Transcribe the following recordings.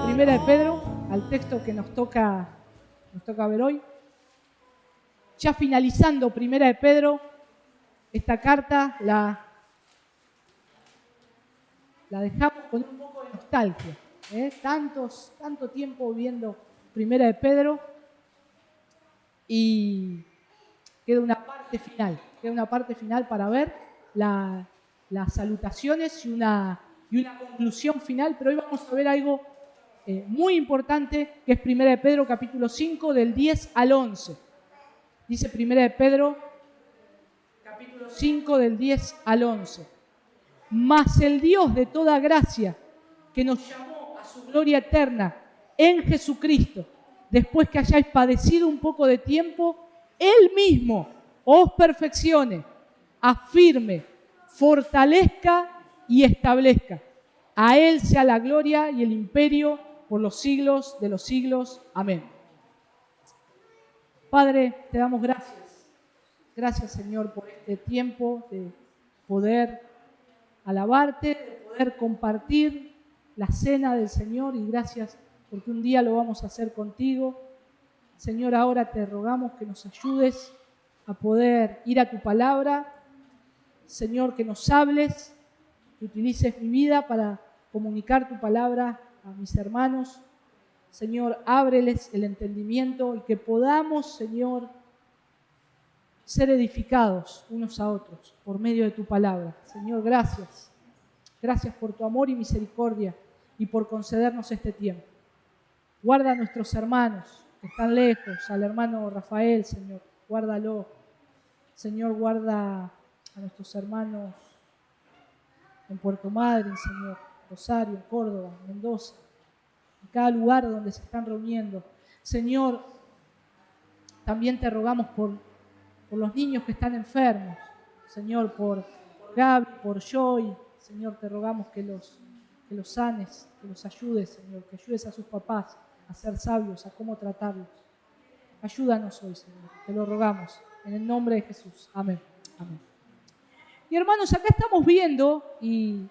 Primera de Pedro, al texto que nos toca ver hoy. Ya finalizando Primera de Pedro, esta carta la dejamos con un poco de nostalgia. Tanto tiempo viendo Primera de Pedro y queda una parte final para ver las salutaciones y una conclusión final, pero hoy vamos a ver algo muy importante, que es Primera de Pedro capítulo 5 del 10 al 11. Dice Primera de Pedro capítulo 5 del 10 al 11. Mas el Dios de toda gracia, que nos llamó a su gloria eterna en Jesucristo, después que hayáis padecido un poco de tiempo, Él mismo os perfeccione, afirme, fortalezca y establezca. A Él sea la gloria y el imperio por los siglos de los siglos. Amén. Padre, te damos gracias. Gracias, Señor, por este tiempo de poder alabarte, de poder compartir la cena del Señor, y gracias porque un día lo vamos a hacer contigo. Señor, ahora te rogamos que nos ayudes a poder ir a tu palabra. Señor, que nos hables, que utilices mi vida para comunicar tu palabra a mis hermanos. Señor, ábreles el entendimiento y que podamos, Señor, ser edificados unos a otros por medio de tu palabra. Señor, gracias. Gracias por tu amor y misericordia y por concedernos este tiempo. Guarda a nuestros hermanos que están lejos, al hermano Rafael, Señor, guárdalo. Señor, guarda a nuestros hermanos en Puerto Madryn, Señor, Rosario, Córdoba, Mendoza, en cada lugar donde se están reuniendo. Señor, también te rogamos por los niños que están enfermos, Señor, por Gaby, por Joy. Señor, te rogamos que los sanes, que los ayudes, Señor, que ayudes a sus papás a ser sabios, a cómo tratarlos. Ayúdanos hoy, Señor, te lo rogamos, en el nombre de Jesús. Amén. Amén. Y hermanos, acá estamos viendo y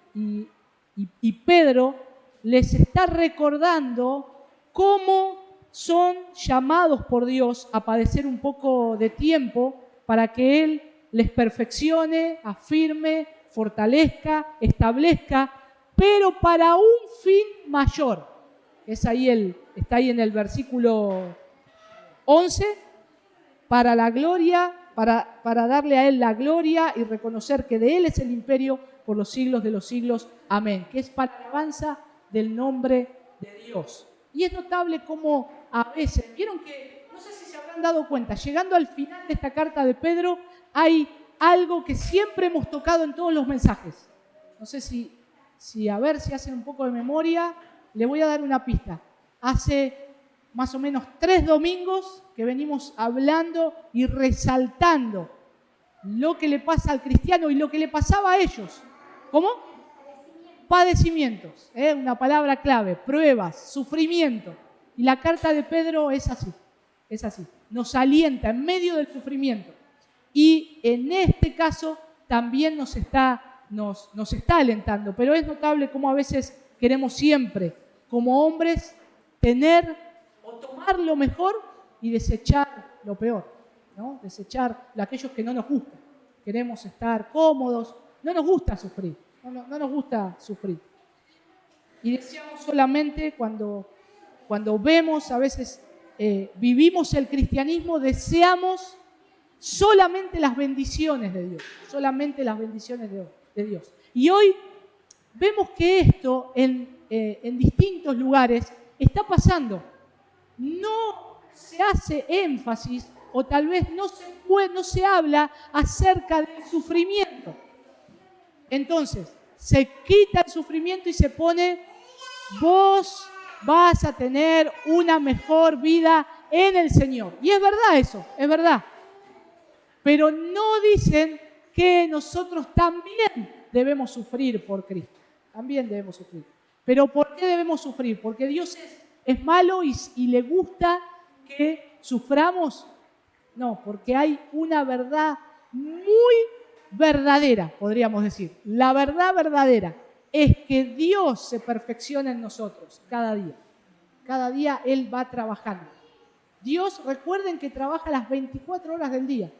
Pedro les está recordando cómo son llamados por Dios a padecer un poco de tiempo para que Él les perfeccione, afirme, fortalezca, establezca, pero para un fin mayor. Está ahí en el versículo 11, para la gloria, para darle a Él la gloria y reconocer que de Él es el imperio por los siglos de los siglos. Amén. Que es para la alabanza del nombre de Dios. Y es notable cómo a veces, vieron que, no sé si se habrán dado cuenta, llegando al final de esta carta de Pedro, hay algo que siempre hemos tocado en todos los mensajes. No sé si a ver si hacen un poco de memoria, le voy a dar una pista. Hace más o menos 3 domingos que venimos hablando y resaltando lo que le pasa al cristiano y lo que le pasaba a ellos. ¿Cómo? Padecimientos, una palabra clave, pruebas, sufrimiento. Y la carta de Pedro es así. Nos alienta en medio del sufrimiento. Y en este caso también nos está alentando. Pero es notable cómo a veces queremos siempre, como hombres, tener o tomar lo mejor y desechar lo peor, ¿no? Desechar aquellos que no nos gustan. Queremos estar cómodos, no nos gusta sufrir, no nos gusta sufrir. Y deseamos solamente cuando vemos, a veces vivimos el cristianismo, deseamos solamente las bendiciones de Dios, solamente las bendiciones de Dios. Y hoy vemos que esto en distintos lugares está pasando. No se hace énfasis o tal vez no se habla acerca del sufrimiento. Entonces, se quita el sufrimiento y se pone: vos vas a tener una mejor vida en el Señor. Y es verdad eso, es verdad. Pero no dicen que nosotros también debemos sufrir por Cristo. También debemos sufrir. ¿Pero por qué debemos sufrir? ¿Porque Dios es malo y le gusta que suframos? No, porque hay una verdad muy verdadera, podríamos decir. La verdad verdadera es que Dios se perfecciona en nosotros cada día. Cada día Él va trabajando. Dios, recuerden que trabaja las 24 horas del día.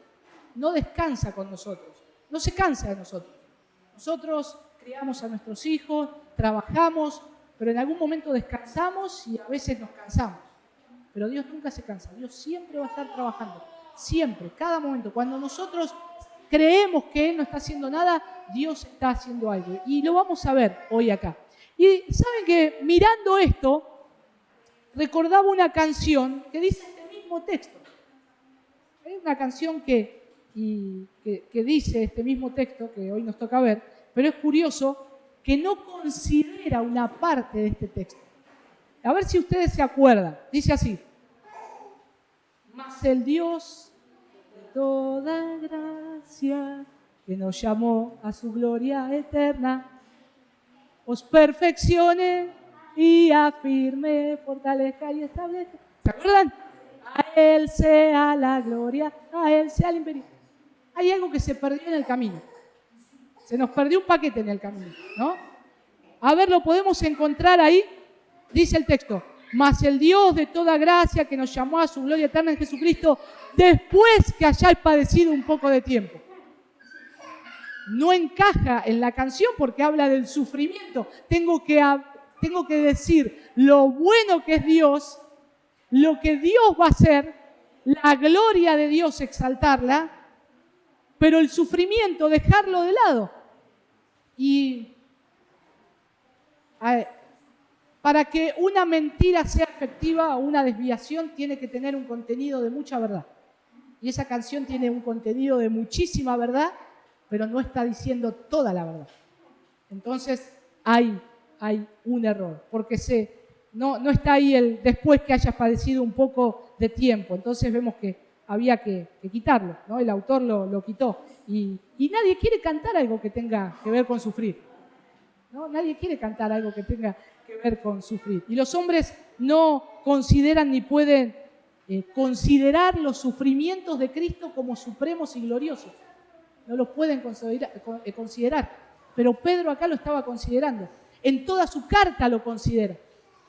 No descansa con nosotros. No se cansa de nosotros. Nosotros criamos a nuestros hijos, trabajamos, pero en algún momento descansamos y a veces nos cansamos. Pero Dios nunca se cansa. Dios siempre va a estar trabajando. Siempre, cada momento. Cuando nosotros creemos que Él no está haciendo nada, Dios está haciendo algo. Y lo vamos a ver hoy acá. Y saben que mirando esto, recordaba una canción que dice este mismo texto. Hay una canción que dice este mismo texto que hoy nos toca ver, pero es curioso que no considera una parte de este texto. A ver si ustedes se acuerdan. Dice así: mas el Dios de toda gracia, que nos llamó a su gloria eterna, os perfeccione y afirme, fortalezca y establezca. ¿Se acuerdan? A Él sea la gloria, a Él sea el imperio. Hay algo que se perdió en el camino. Se nos perdió un paquete en el camino, ¿no? A ver, ¿lo podemos encontrar ahí? Dice el texto: mas el Dios de toda gracia, que nos llamó a su gloria eterna en Jesucristo, después que hayáis padecido un poco de tiempo. No encaja en la canción porque habla del sufrimiento. Tengo que decir lo bueno que es Dios, lo que Dios va a hacer, la gloria de Dios exaltarla, pero el sufrimiento dejarlo de lado. Y para que una mentira sea efectiva o una desviación tiene que tener un contenido de mucha verdad. Y esa canción tiene un contenido de muchísima verdad, pero no está diciendo toda la verdad. Entonces hay un error, porque no está ahí el después que hayas padecido un poco de tiempo. Entonces vemos que había que quitarlo, ¿no? El autor lo quitó. Y nadie quiere cantar algo que tenga que ver con sufrir, ¿no? Nadie quiere cantar algo que tenga que ver con sufrir. Y los hombres no consideran ni pueden considerar los sufrimientos de Cristo como supremos y gloriosos. No los pueden considerar. Pero Pedro acá lo estaba considerando. En toda su carta lo considera.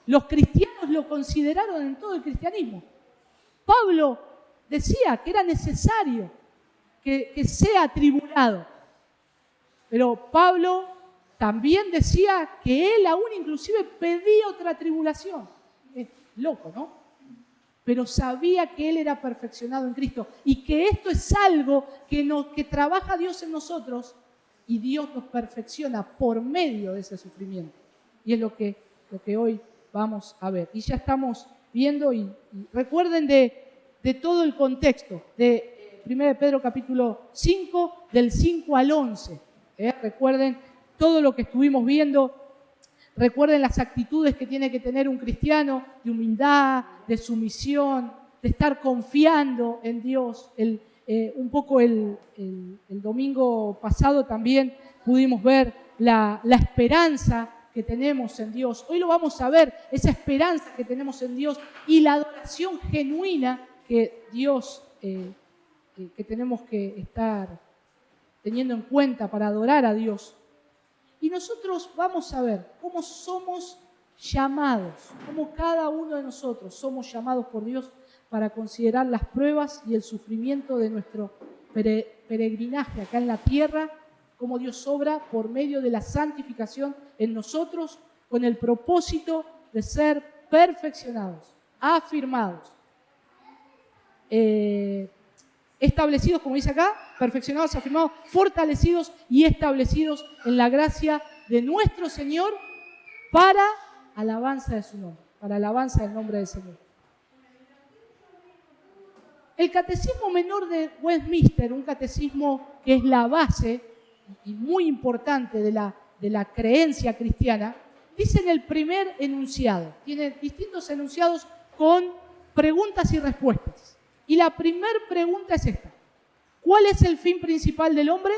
Los cristianos lo consideraron en todo el cristianismo. Pablo decía que era necesario que sea atribulado. Pero Pablo también decía que él aún inclusive pedía otra tribulación. Es loco, ¿no? Pero sabía que él era perfeccionado en Cristo y que esto es algo que trabaja Dios en nosotros y Dios nos perfecciona por medio de ese sufrimiento. Y es lo que hoy vamos a ver. Y ya estamos viendo y recuerden de todo el contexto de 1 Pedro capítulo 5, del 5 al 11. Recuerden todo lo que estuvimos viendo. Recuerden las actitudes que tiene que tener un cristiano, de humildad, de sumisión, de estar confiando en Dios. Un poco el domingo pasado también pudimos ver la esperanza que tenemos en Dios. Hoy lo vamos a ver, esa esperanza que tenemos en Dios y la adoración genuina que Dios, que tenemos que estar teniendo en cuenta para adorar a Dios. Y nosotros vamos a ver cómo somos llamados, cómo cada uno de nosotros somos llamados por Dios para considerar las pruebas y el sufrimiento de nuestro peregrinaje acá en la tierra, cómo Dios obra por medio de la santificación en nosotros con el propósito de ser perfeccionados, afirmados, establecidos, como dice acá, perfeccionados, afirmados, fortalecidos y establecidos en la gracia de nuestro Señor para alabanza de su nombre, para alabanza del nombre del Señor. El Catecismo Menor de Westminster, un catecismo que es la base y muy importante de la creencia cristiana, dice en el primer enunciado, tiene distintos enunciados con preguntas y respuestas. Y la primera pregunta es esta: ¿cuál es el fin principal del hombre?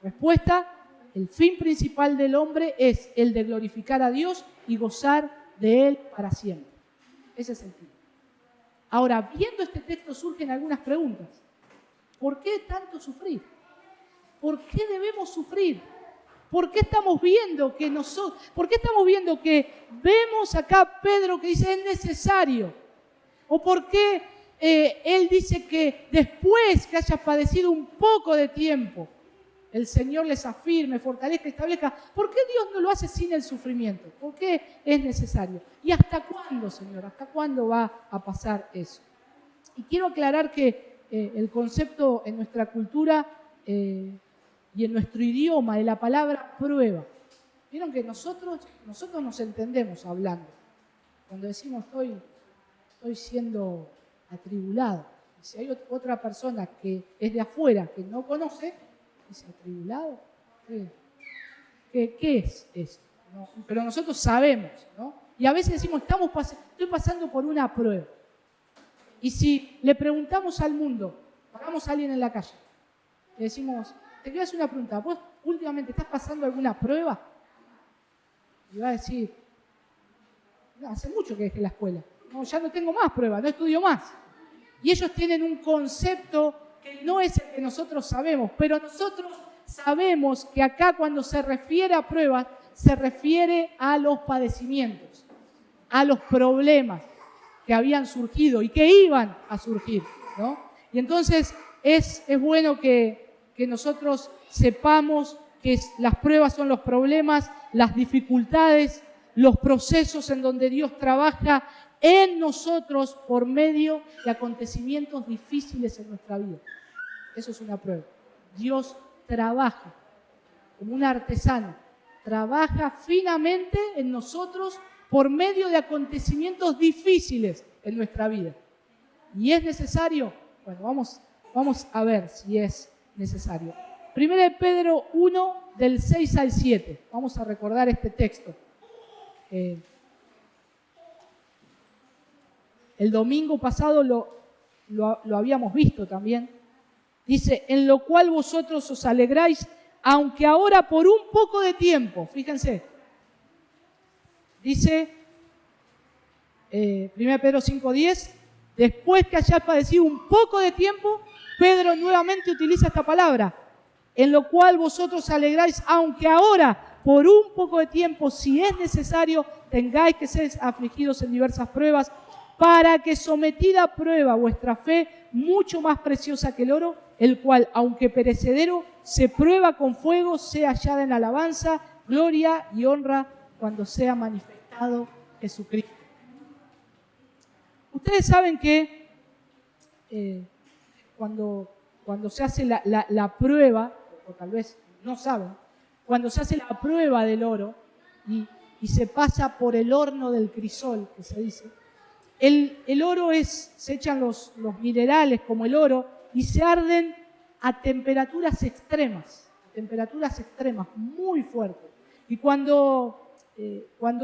Respuesta: el fin principal del hombre es el de glorificar a Dios y gozar de Él para siempre. Ese es el fin. Ahora, viendo este texto surgen algunas preguntas. ¿Por qué tanto sufrir? ¿Por qué debemos sufrir? ¿Por qué estamos viendo que vemos acá Pedro que dice es necesario? ¿O por qué él dice que después que haya padecido un poco de tiempo, el Señor les afirme, fortalezca, establezca? ¿Por qué Dios no lo hace sin el sufrimiento? ¿Por qué es necesario? ¿Y hasta cuándo, Señor? ¿Hasta cuándo va a pasar eso? Y quiero aclarar que el concepto en nuestra cultura y en nuestro idioma de la palabra prueba. Vieron que nosotros nos entendemos hablando. Cuando decimos estoy siendo atribulado. Y si hay otra persona que es de afuera, que no conoce, dice, ¿atribulado? ¿Qué es eso? ¿No? Pero nosotros sabemos, ¿no? Y a veces decimos, estoy pasando por una prueba. Y si le preguntamos al mundo, paramos a alguien en la calle, le decimos, te quiero hacer una pregunta, ¿vos últimamente estás pasando alguna prueba? Y va a decir, no, hace mucho que dejé la escuela, no, ya no tengo más pruebas, no estudio más. Y ellos tienen un concepto que no es el que nosotros sabemos, pero nosotros sabemos que acá cuando se refiere a pruebas, se refiere a los padecimientos, a los problemas que habían surgido y que iban a surgir, ¿no? Y entonces es bueno que nosotros sepamos que las pruebas son los problemas, las dificultades, los procesos en donde Dios trabaja en nosotros por medio de acontecimientos difíciles en nuestra vida. Eso es una prueba. Dios trabaja como un artesano, trabaja finamente en nosotros por medio de acontecimientos difíciles en nuestra vida. ¿Y es necesario? Bueno, vamos a ver si es necesario. 1 Pedro 1, del 6 al 7. Vamos a recordar este texto. El domingo pasado lo habíamos visto también. Dice, en lo cual vosotros os alegráis, aunque ahora por un poco de tiempo. Fíjense. Dice 1 Pedro 5:10, después que hayáis padecido un poco de tiempo, Pedro nuevamente utiliza esta palabra, en lo cual vosotros alegráis, aunque ahora, por un poco de tiempo, si es necesario, tengáis que ser afligidos en diversas pruebas, para que sometida a prueba vuestra fe, mucho más preciosa que el oro, el cual, aunque perecedero, se prueba con fuego, sea hallada en alabanza, gloria y honra cuando sea manifestado Jesucristo. Ustedes saben que cuando se hace la prueba, o tal vez no saben, cuando se hace la prueba del oro y se pasa por el horno del crisol, que se dice, el oro se echan los minerales como el oro y se arden a temperaturas extremas, muy fuertes. Y cuando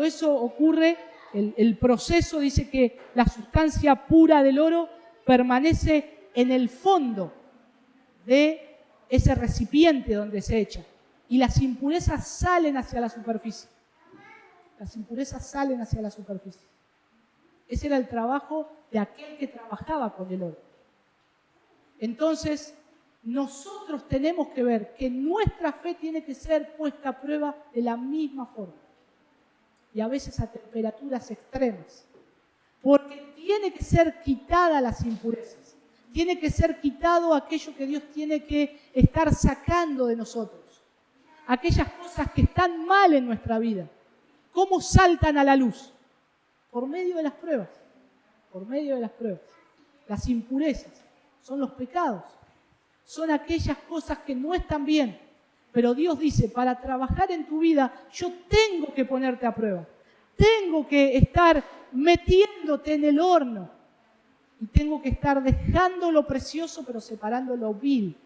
eso ocurre, el proceso dice que la sustancia pura del oro permanece en el fondo de ese recipiente donde se echa y las impurezas salen hacia la superficie. Ese era el trabajo de aquel que trabajaba con el oro. Entonces, nosotros tenemos que ver que nuestra fe tiene que ser puesta a prueba de la misma forma. Y a veces a temperaturas extremas. Porque tiene que ser quitada las impurezas. Tiene que ser quitado aquello que Dios tiene que estar sacando de nosotros. Aquellas cosas que están mal en nuestra vida. ¿Cómo saltan a la luz? Por medio de las pruebas. Las impurezas son los pecados. Son aquellas cosas que no están bien. Pero Dios dice, para trabajar en tu vida, yo tengo que ponerte a prueba. Tengo que estar metiéndote en el horno. Y tengo que estar dejando lo precioso, pero separando lo vil,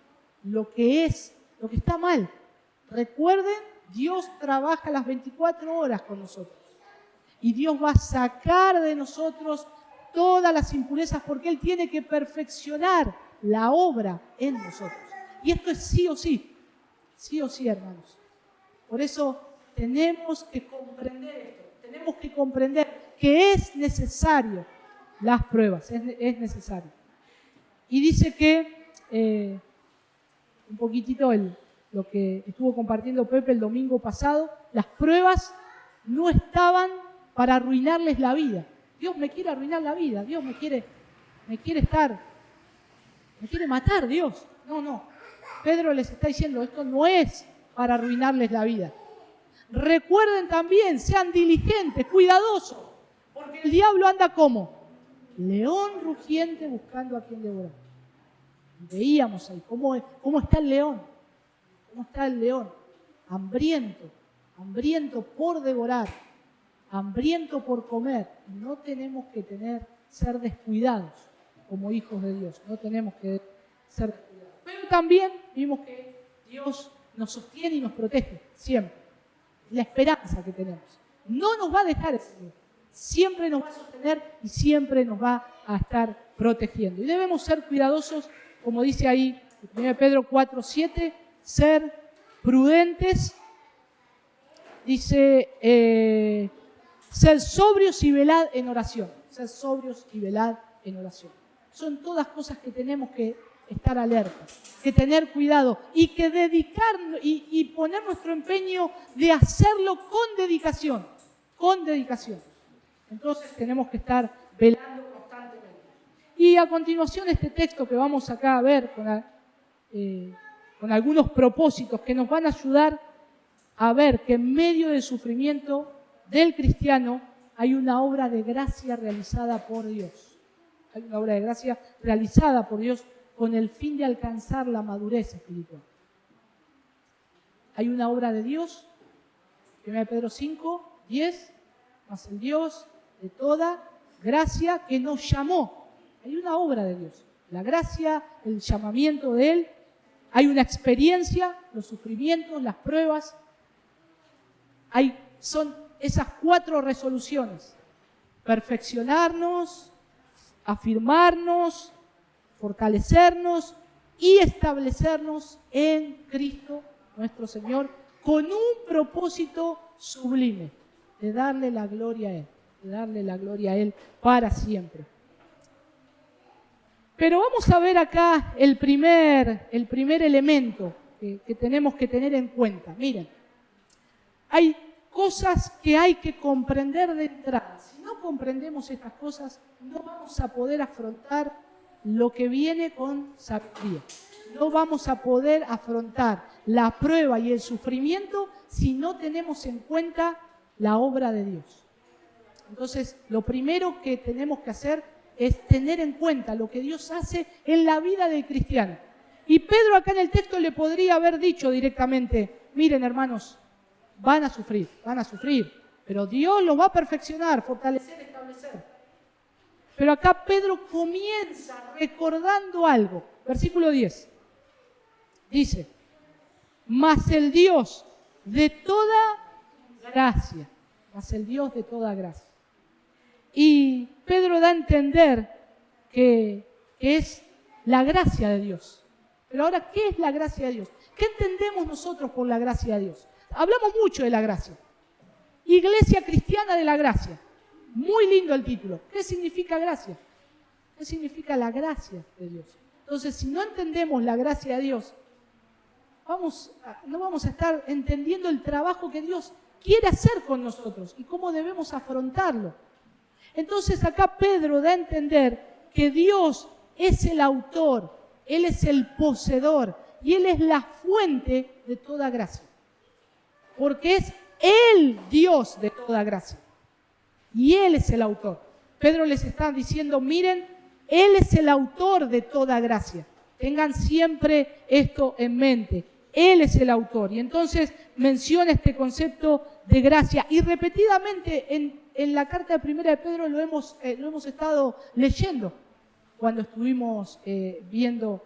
lo que está mal. Recuerden, Dios trabaja las 24 horas con nosotros. Y Dios va a sacar de nosotros todas las impurezas porque Él tiene que perfeccionar la obra en nosotros. Y esto es sí o sí, hermanos. Por eso tenemos que comprender esto, tenemos que comprender que es necesario las pruebas, es necesario. Y dice que, un poquitito lo que estuvo compartiendo Pepe el domingo pasado, las pruebas no estaban para arruinarles la vida. Dios me quiere arruinar la vida, Dios me quiere matar, Dios. No. Pedro les está diciendo, esto no es para arruinarles la vida. Recuerden también, sean diligentes, cuidadosos, porque el diablo anda como león rugiente buscando a quien devorar. Veíamos ahí cómo está el león, hambriento por devorar, hambriento por comer. No tenemos que ser descuidados como hijos de Dios, no tenemos que ser descuidados. Pero también vimos que Dios nos sostiene y nos protege siempre. La esperanza que tenemos. No nos va a dejar ese Dios. Siempre nos va a sostener y siempre nos va a estar protegiendo. Y debemos ser cuidadosos, como dice ahí 1 Pedro 4:7, ser prudentes. Dice, ser sobrios y velad en oración. Ser sobrios y velad en oración. Son todas cosas que tenemos que estar alerta, que tener cuidado y que dedicarnos y poner nuestro empeño de hacerlo con dedicación. Entonces tenemos que estar velando constantemente. Y a continuación este texto que vamos acá a ver con algunos propósitos que nos van a ayudar a ver que en medio del sufrimiento del cristiano hay una obra de gracia realizada por Dios. Hay una obra de gracia realizada por Dios con el fin de alcanzar la madurez espiritual. Hay una obra de Dios, 1 Pedro 5:10, más el Dios de toda gracia que nos llamó. Hay una obra de Dios. La gracia, el llamamiento de Él. Hay una experiencia, los sufrimientos, las pruebas. Son esas 4 resoluciones. Perfeccionarnos, afirmarnos, fortalecernos y establecernos en Cristo nuestro Señor con un propósito sublime de darle la gloria a Él, para siempre. Pero vamos a ver acá el primer elemento que tenemos que tener en cuenta. Miren, hay cosas que hay que comprender de entrada. Si no comprendemos estas cosas, no vamos a poder afrontar lo que viene con sabiduría. No vamos a poder afrontar la prueba y el sufrimiento si no tenemos en cuenta la obra de Dios. Entonces, lo primero que tenemos que hacer es tener en cuenta lo que Dios hace en la vida del cristiano. Y Pedro acá en el texto le podría haber dicho directamente, miren hermanos, van a sufrir, pero Dios los va a perfeccionar, fortalecer, establecer. Pero acá Pedro comienza recordando algo. Versículo 10. Dice, mas el Dios de toda gracia. Y Pedro da a entender que es la gracia de Dios. Pero ahora, ¿qué es la gracia de Dios? ¿Qué entendemos nosotros por la gracia de Dios? Hablamos mucho de la gracia. Iglesia Cristiana de la Gracia. Muy lindo el título. ¿Qué significa gracia? ¿Qué significa la gracia de Dios? Entonces, si no entendemos la gracia de Dios, no vamos a estar entendiendo el trabajo que Dios quiere hacer con nosotros y cómo debemos afrontarlo. Entonces, acá Pedro da a entender que Dios es el autor, Él es el poseedor y Él es la fuente de toda gracia. Porque es el Dios de toda gracia. Y Él es el autor. Pedro les está diciendo, miren, Él es el autor de toda gracia. Tengan siempre esto en mente. Él es el autor. Y entonces menciona este concepto de gracia. Y repetidamente en la carta de 1 de Pedro lo hemos estado leyendo cuando estuvimos viendo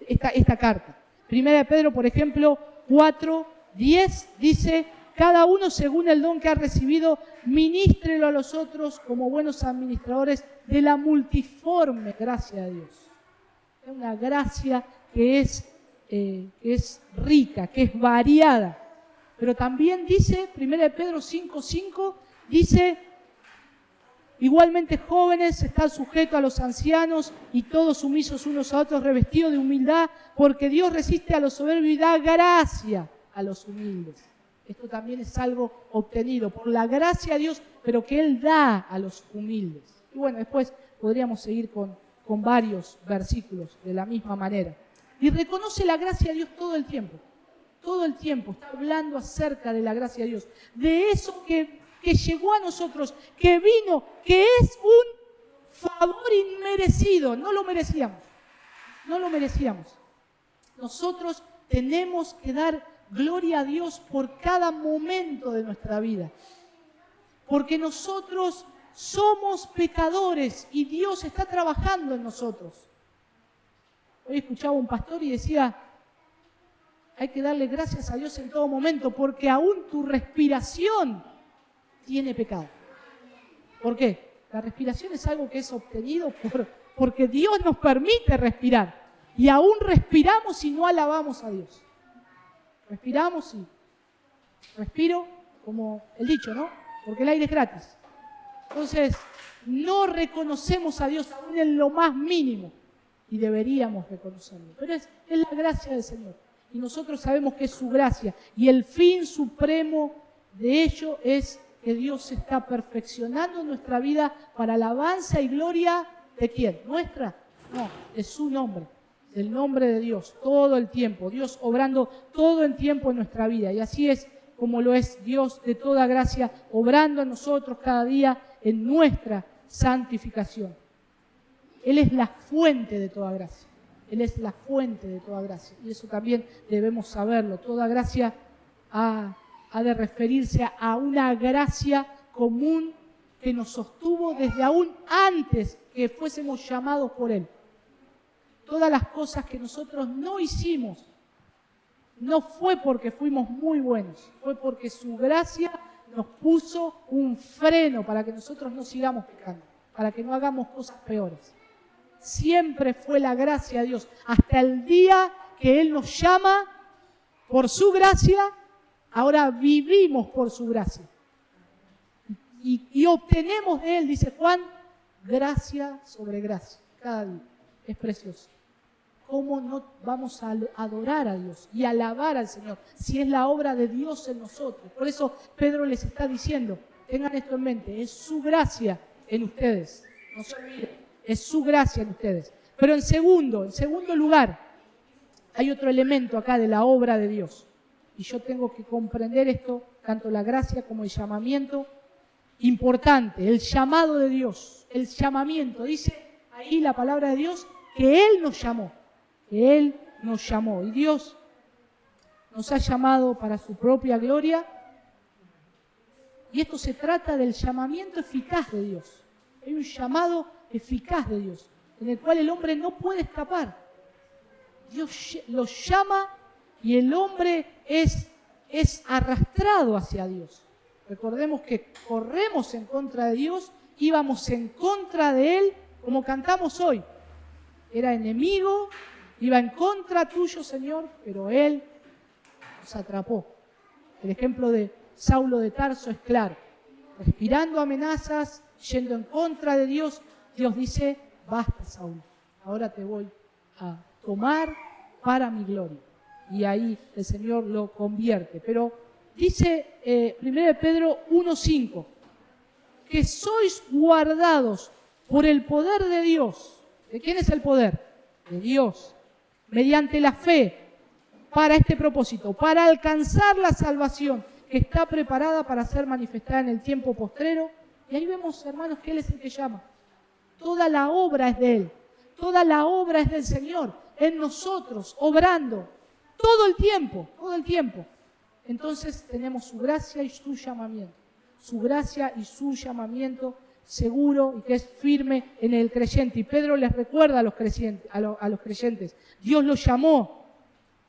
esta carta. 1 de Pedro, por ejemplo, 4:10 dice, cada uno según el don que ha recibido, ministrelo a los otros como buenos administradores de la multiforme gracia de Dios. Es una gracia que es rica, que es variada. Pero también dice, 1 Pedro 5:5, dice, igualmente jóvenes, están sujetos a los ancianos y todos sumisos unos a otros, revestidos de humildad, porque Dios resiste a los soberbios y da gracia a los humildes. Esto también es algo obtenido por la gracia de Dios, pero que Él da a los humildes. Y bueno, después podríamos seguir con varios versículos de la misma manera. Y reconoce la gracia de Dios todo el tiempo. Todo el tiempo está hablando acerca de la gracia de Dios. De eso que llegó a nosotros, que vino, que es un favor inmerecido. No lo merecíamos. No lo merecíamos. Nosotros tenemos que dar gloria a Dios por cada momento de nuestra vida. Porque nosotros somos pecadores y Dios está trabajando en nosotros. Hoy escuchaba un pastor y decía, hay que darle gracias a Dios en todo momento, porque aún tu respiración tiene pecado. ¿Por qué? La respiración es algo que es obtenido porque Dios nos permite respirar. Y aún respiramos y no alabamos a Dios. Respiramos y respiro, como el dicho, ¿no? Porque el aire es gratis. Entonces, no reconocemos a Dios aún en lo más mínimo. Y deberíamos reconocerlo. Pero es la gracia del Señor. Y nosotros sabemos que es su gracia. Y el fin supremo de ello es que Dios se está perfeccionando en nuestra vida para alabanza y gloria ¿de quién? ¿Nuestra? No, de su nombre. Del nombre de Dios, todo el tiempo. Dios obrando todo el tiempo en nuestra vida. Y así es como lo es Dios de toda gracia, obrando en nosotros cada día en nuestra santificación. Él es la fuente de toda gracia. Él es la fuente de toda gracia. Y eso también debemos saberlo. Toda gracia ha de referirse a una gracia común que nos sostuvo desde aún antes que fuésemos llamados por Él. Todas las cosas que nosotros no hicimos, no fue porque fuimos muy buenos, fue porque su gracia nos puso un freno para que nosotros no sigamos pecando, para que no hagamos cosas peores. Siempre fue la gracia de Dios, hasta el día que Él nos llama por su gracia, ahora vivimos por su gracia. Y obtenemos de Él, dice Juan, gracia sobre gracia, cada día. Es precioso. ¿Cómo no vamos a adorar a Dios y alabar al Señor si es la obra de Dios en nosotros? Por eso Pedro les está diciendo, tengan esto en mente, es su gracia en ustedes. No se olviden, es su gracia en ustedes. Pero en segundo lugar, hay otro elemento acá de la obra de Dios. Y yo tengo que comprender esto, tanto la gracia como el llamamiento. Importante, el llamado de Dios, el llamamiento. Dice ahí la palabra de Dios que Él nos llamó. Que Él nos llamó. Y Dios nos ha llamado para su propia gloria. Y esto se trata del llamamiento eficaz de Dios. Hay un llamado eficaz de Dios, en el cual el hombre no puede escapar. Dios los llama y el hombre es arrastrado hacia Dios. Recordemos que corremos en contra de Dios, íbamos en contra de Él, como cantamos hoy. Era enemigo, iba en contra tuyo, Señor, pero Él nos atrapó. El ejemplo de Saulo de Tarso es claro. Respirando amenazas, yendo en contra de Dios, Dios dice, basta, Saulo, ahora te voy a tomar para mi gloria. Y ahí el Señor lo convierte. Pero dice 1 Pedro 1:5, que sois guardados por el poder de Dios. ¿De quién es el poder? De Dios. Mediante la fe, para este propósito, para alcanzar la salvación que está preparada para ser manifestada en el tiempo postrero. Y ahí vemos, hermanos, que Él es el que llama. Toda la obra es de Él. Toda la obra es del Señor, en nosotros, obrando. Todo el tiempo, todo el tiempo. Entonces tenemos su gracia y su llamamiento. Su gracia y su llamamiento seguro y que es firme en el creyente. Y Pedro les recuerda a los creyentes, Dios los llamó.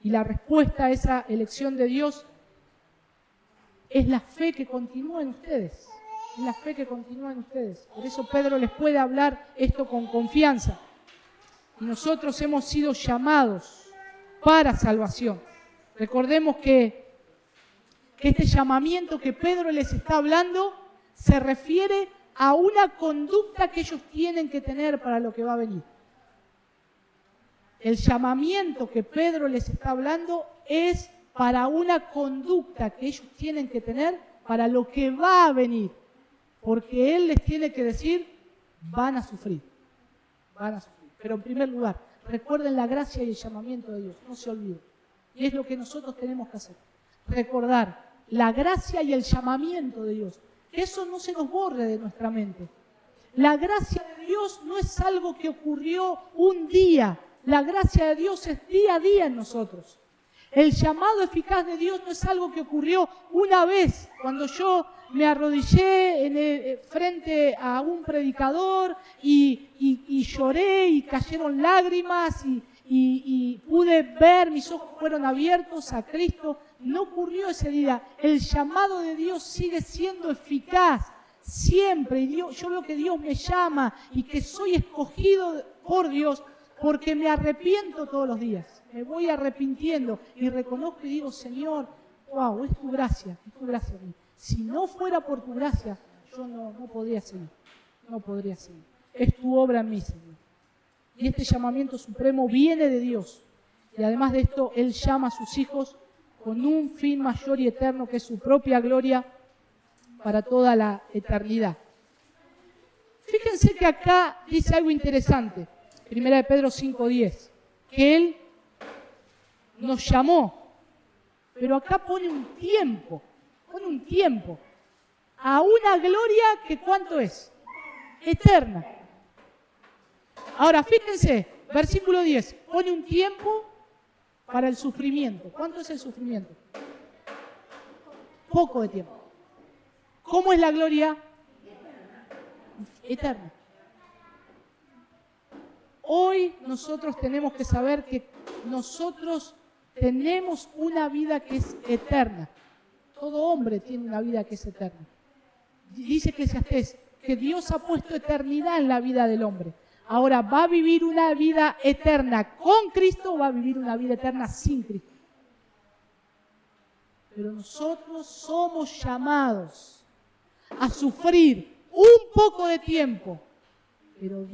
Y la respuesta a esa elección de Dios es la fe que continúa en ustedes. Es la fe que continúa en ustedes. Por eso Pedro les puede hablar esto con confianza. Y nosotros hemos sido llamados para salvación. Recordemos que que este llamamiento que Pedro les está hablando se refiere a una conducta que ellos tienen que tener para lo que va a venir. El llamamiento que Pedro les está hablando es para una conducta que ellos tienen que tener para lo que va a venir. Porque Él les tiene que decir, van a sufrir. Van a sufrir. Pero en primer lugar, recuerden la gracia y el llamamiento de Dios. No se olviden. Y es lo que nosotros tenemos que hacer. Recordar la gracia y el llamamiento de Dios. Que eso no se nos borre de nuestra mente. La gracia de Dios no es algo que ocurrió un día. La gracia de Dios es día a día en nosotros. El llamado eficaz de Dios no es algo que ocurrió una vez, cuando yo me arrodillé frente a un predicador y lloré y cayeron lágrimas y pude ver, mis ojos fueron abiertos a Cristo. No ocurrió ese día. El llamado de Dios sigue siendo eficaz siempre. Y yo veo que Dios me llama y que soy escogido por Dios porque me arrepiento todos los días. Me voy arrepintiendo y reconozco y digo, Señor, wow, es tu gracia a mí. Si no fuera por tu gracia, yo no podría seguir. No podría seguir. Es tu obra en mí, Señor. Y este llamamiento supremo viene de Dios. Y además de esto, Él llama a sus hijos con un fin mayor y eterno, que es su propia gloria para toda la eternidad. Fíjense que acá dice algo interesante. 1 Pedro 5:10. Que Él nos llamó. Pero acá pone un tiempo. Pone un tiempo. A una gloria que ¿cuánto es? Eterna. Ahora, fíjense, versículo 10, pone un tiempo para el sufrimiento. ¿Cuánto es el sufrimiento? Poco de tiempo. ¿Cómo es la gloria? Eterna. Hoy nosotros tenemos que saber que nosotros tenemos una vida que es eterna. Todo hombre tiene una vida que es eterna. Dice Eclesiastés que Dios ha puesto eternidad en la vida del hombre. Ahora, ¿va a vivir una vida eterna con Cristo o va a vivir una vida eterna sin Cristo? Pero nosotros somos llamados a sufrir un poco de tiempo. Pero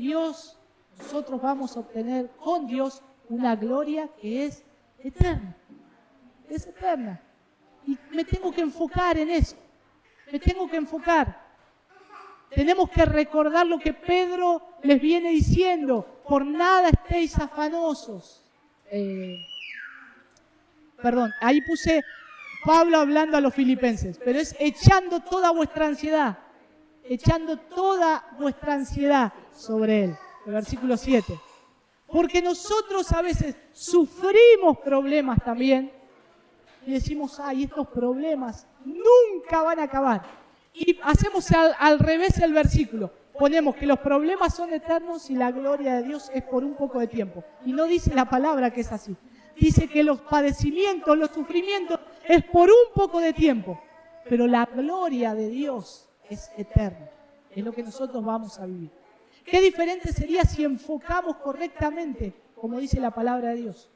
nosotros vamos a obtener con Dios una gloria que es eterna. Es eterna. Y me tengo que enfocar en eso. Me tengo que enfocar. Tenemos que recordar lo que Pedro les viene diciendo. Por nada estéis afanosos. Ahí puse Pablo hablando a los filipenses. Pero es echando toda vuestra ansiedad. Echando toda vuestra ansiedad sobre Él. El versículo 7. Porque nosotros a veces sufrimos problemas también. Y decimos, estos problemas nunca van a acabar. Y hacemos al revés el versículo. Ponemos que los problemas son eternos y la gloria de Dios es por un poco de tiempo. Y no dice la palabra que es así. Dice que los padecimientos, los sufrimientos es por un poco de tiempo. Pero la gloria de Dios es eterna. Es lo que nosotros vamos a vivir. Qué diferente sería si enfocamos correctamente, como dice la palabra de Dios.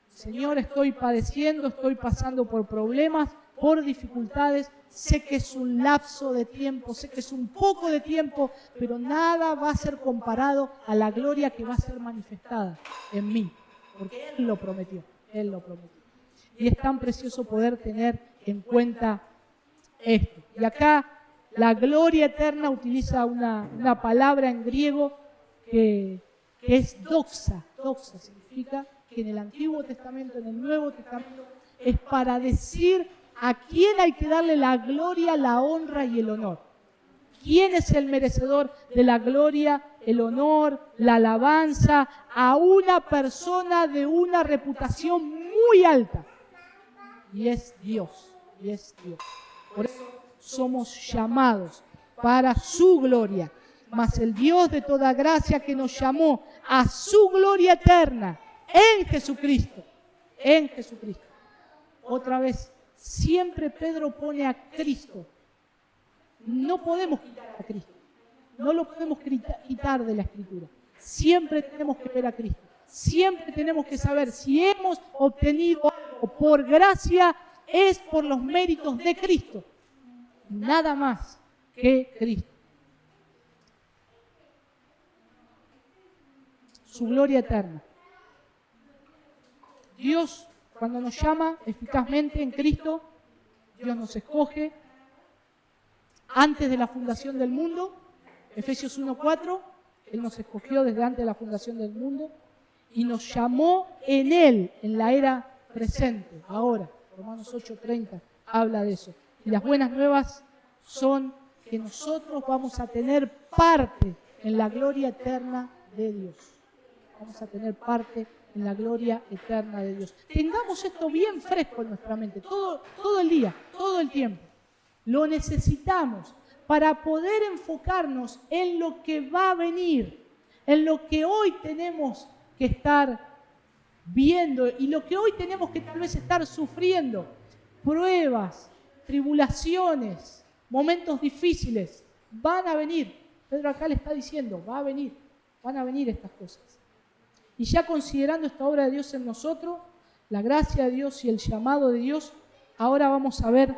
Señor, estoy padeciendo, estoy pasando por problemas, por dificultades. Sé que es un lapso de tiempo, sé que es un poco de tiempo, pero nada va a ser comparado a la gloria que va a ser manifestada en mí. Porque Él lo prometió, Él lo prometió. Y es tan precioso poder tener en cuenta esto. Y acá la gloria eterna utiliza una palabra en griego que es doxa. Doxa significa que en el Antiguo Testamento, en el Nuevo Testamento, es para decir a quién hay que darle la gloria, la honra y el honor. ¿Quién es el merecedor de la gloria, el honor, la alabanza a una persona de una reputación muy alta? Y es Dios, y es Dios. Por eso somos llamados para su gloria. Mas el Dios de toda gracia que nos llamó a su gloria eterna en Jesucristo. En Jesucristo. Otra vez, siempre Pedro pone a Cristo. No podemos quitar a Cristo. No lo podemos quitar de la Escritura. Siempre tenemos que ver a Cristo. Siempre tenemos que saber si hemos obtenido algo por gracia es por los méritos de Cristo. Nada más que Cristo. Su gloria eterna. Dios, cuando nos llama eficazmente en Cristo, Dios nos escoge antes de la fundación del mundo. Efesios 1:4, Él nos escogió desde antes de la fundación del mundo y nos llamó en Él, en la era presente, ahora. Romanos 8:30 habla de eso. Y las buenas nuevas son que nosotros vamos a tener parte en la gloria eterna de Dios. Vamos a tener parte en la gloria eterna de Dios. Tengamos esto bien fresco en nuestra mente, todo el día, todo el tiempo. Lo necesitamos para poder enfocarnos en lo que va a venir, en lo que hoy tenemos que estar viendo y lo que hoy tenemos que tal vez estar sufriendo. Pruebas, tribulaciones, momentos difíciles, van a venir. Pedro acá le está diciendo, van a venir estas cosas. Y ya considerando esta obra de Dios en nosotros, la gracia de Dios y el llamado de Dios, ahora vamos a ver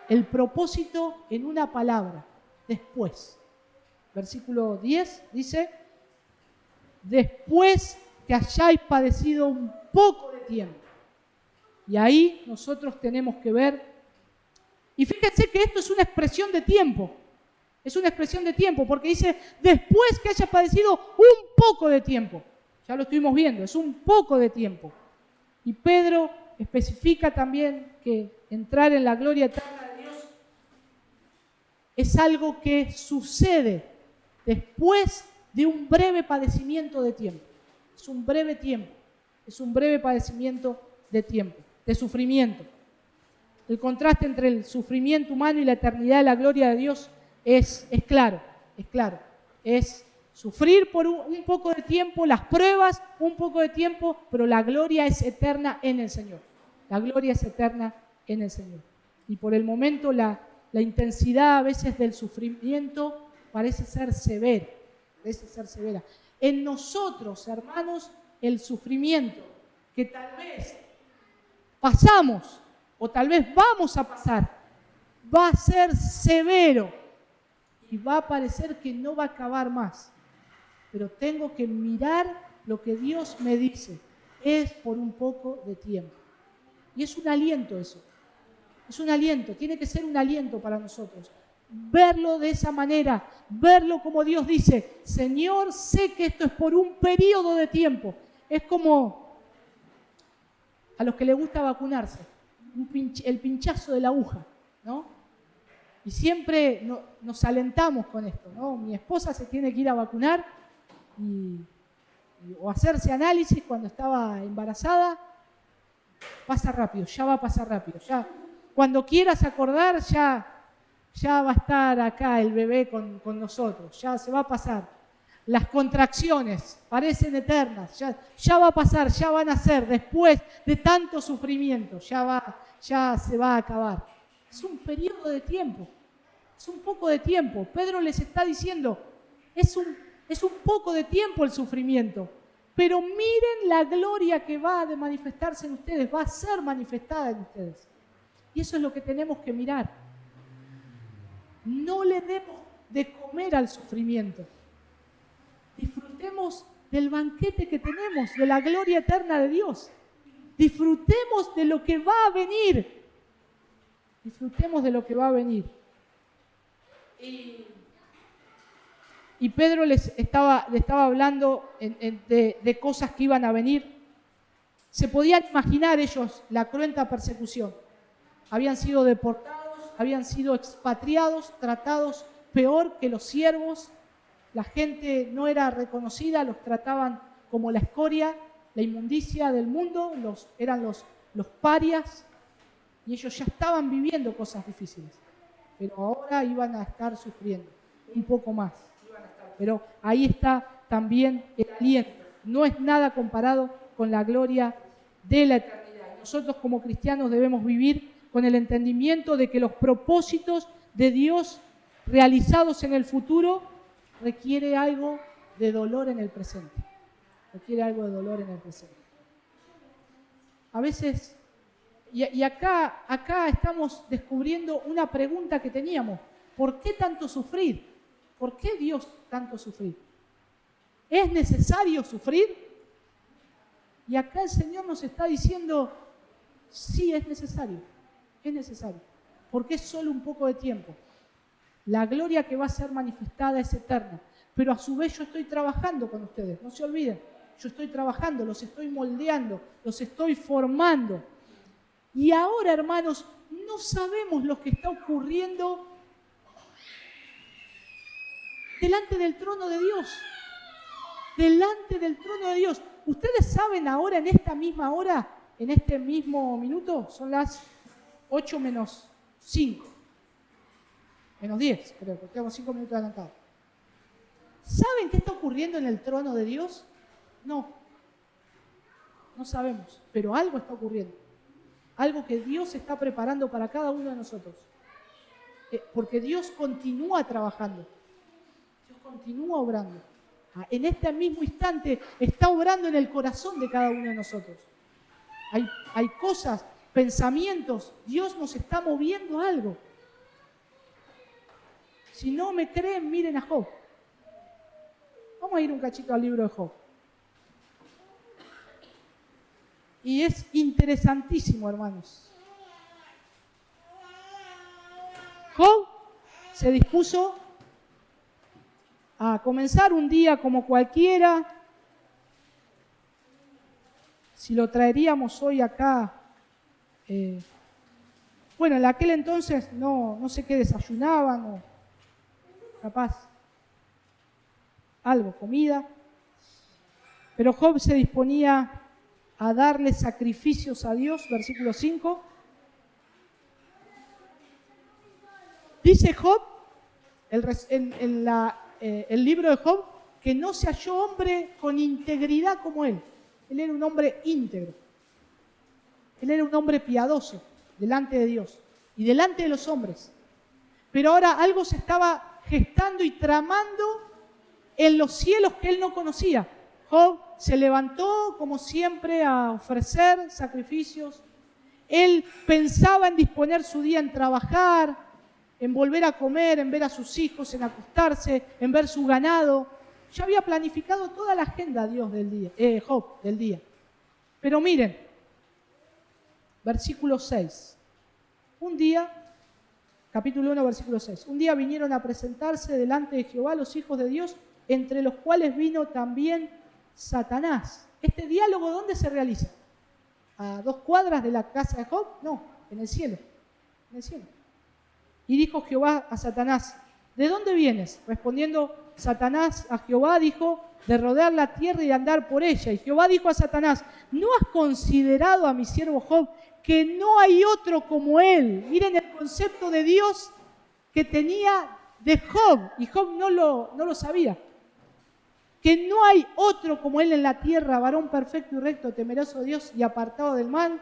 el propósito en una palabra, después. Versículo 10 dice, después que hayáis padecido un poco de tiempo. Y ahí nosotros tenemos que ver, y fíjense que esto es una expresión de tiempo, es una expresión de tiempo, porque dice, después que hayas padecido un poco de tiempo. Ya lo estuvimos viendo, es un poco de tiempo. Y Pedro especifica también que entrar en la gloria eterna de Dios es algo que sucede después de un breve padecimiento de tiempo. Es un breve tiempo, es un breve padecimiento de tiempo, de sufrimiento. El contraste entre el sufrimiento humano y la eternidad de la gloria de Dios es claro, es claro. Es sufrir por un poco de tiempo, las pruebas un poco de tiempo, pero la gloria es eterna en el Señor. La gloria es eterna en el Señor. Y por el momento la intensidad a veces del sufrimiento parece ser severa. En nosotros, hermanos, el sufrimiento que tal vez pasamos o tal vez vamos a pasar va a ser severo y va a parecer que no va a acabar más. Pero tengo que mirar lo que Dios me dice. Es por un poco de tiempo. Y es un aliento eso. Es un aliento. Tiene que ser un aliento para nosotros. Verlo de esa manera. Verlo como Dios dice. Señor, sé que esto es por un periodo de tiempo. Es como a los que les gusta vacunarse. El pinchazo de la aguja, ¿no? Y siempre nos alentamos con esto, ¿no? Mi esposa se tiene que ir a vacunar o hacerse análisis cuando estaba embarazada. Pasa rápido, ya va a pasar rápido. Ya, cuando quieras acordar, ya va a estar acá el bebé con nosotros. Ya se va a pasar. Las contracciones parecen eternas. Ya va a pasar, ya van a ser después de tanto sufrimiento. Ya se va a acabar. Es un periodo de tiempo. Es un poco de tiempo. Pedro les está diciendo, es un poco de tiempo el sufrimiento, pero miren la gloria que va a manifestarse en ustedes, va a ser manifestada en ustedes. Y eso es lo que tenemos que mirar. No le demos de comer al sufrimiento. Disfrutemos del banquete que tenemos, de la gloria eterna de Dios. Disfrutemos de lo que va a venir. Disfrutemos de lo que va a venir. Y Pedro les estaba hablando de cosas que iban a venir. Se podían imaginar ellos la cruenta persecución. Habían sido deportados, habían sido expatriados, tratados peor que los siervos. La gente no era reconocida, los trataban como la escoria, la inmundicia del mundo, eran los parias. Y ellos ya estaban viviendo cosas difíciles. Pero ahora iban a estar sufriendo un poco más. Pero ahí está también el aliento. No es nada comparado con la gloria de la eternidad. Nosotros como cristianos debemos vivir con el entendimiento de que los propósitos de Dios realizados en el futuro requiere algo de dolor en el presente. Requiere algo de dolor en el presente. A veces, y acá estamos descubriendo una pregunta que teníamos. ¿Por qué tanto sufrir? ¿Por qué Dios tanto sufrir? ¿Es necesario sufrir? Y acá el Señor nos está diciendo, sí, es necesario, porque es solo un poco de tiempo. La gloria que va a ser manifestada es eterna, pero a su vez yo estoy trabajando con ustedes, no se olviden, yo estoy trabajando, los estoy moldeando, los estoy formando. Y ahora, hermanos, no sabemos lo que está ocurriendo delante del trono de Dios. Delante del trono de Dios. ¿Ustedes saben ahora, en esta misma hora, en este mismo minuto? Son las 8 menos 5. Menos 10, creo, porque tengo 5 minutos adelantados. ¿Saben qué está ocurriendo en el trono de Dios? No. No sabemos, pero algo está ocurriendo. Algo que Dios está preparando para cada uno de nosotros. Porque Dios continúa trabajando. Dios continúa obrando. En este mismo instante está obrando en el corazón de cada uno de nosotros. Hay cosas, pensamientos, Dios nos está moviendo algo. Si no me creen, miren a Job. Vamos a ir un cachito al libro de Job. Y es interesantísimo, hermanos. Job se dispuso a comenzar un día como cualquiera. Si lo traeríamos hoy acá, bueno, en aquel entonces no sé qué desayunaban, o capaz algo, comida. Pero Job se disponía a darle sacrificios a Dios, versículo 5. Dice Job, el libro de Job, que no se halló hombre con integridad como él. Él era un hombre íntegro. Él era un hombre piadoso delante de Dios y delante de los hombres. Pero ahora algo se estaba gestando y tramando en los cielos que él no conocía. Job se levantó, como siempre, a ofrecer sacrificios. Él pensaba en disponer su día en trabajar, en volver a comer, en ver a sus hijos, en acostarse, en ver su ganado. Ya había planificado toda la agenda Dios del día, Job del día. Pero miren, versículo 6. Un día, capítulo 1, versículo 6. Un día vinieron a presentarse delante de Jehová los hijos de Dios, entre los cuales vino también Satanás. ¿Este diálogo dónde se realiza? ¿A 2 cuadras de la casa de Job? No, en el cielo. En el cielo. Y dijo Jehová a Satanás, ¿de dónde vienes? Respondiendo Satanás a Jehová, dijo, de rodear la tierra y de andar por ella. Y Jehová dijo a Satanás, ¿no has considerado a mi siervo Job, que no hay otro como él? Miren el concepto de Dios que tenía de Job, y Job no lo sabía. Que no hay otro como él en la tierra, varón perfecto y recto, temeroso de Dios y apartado del mal.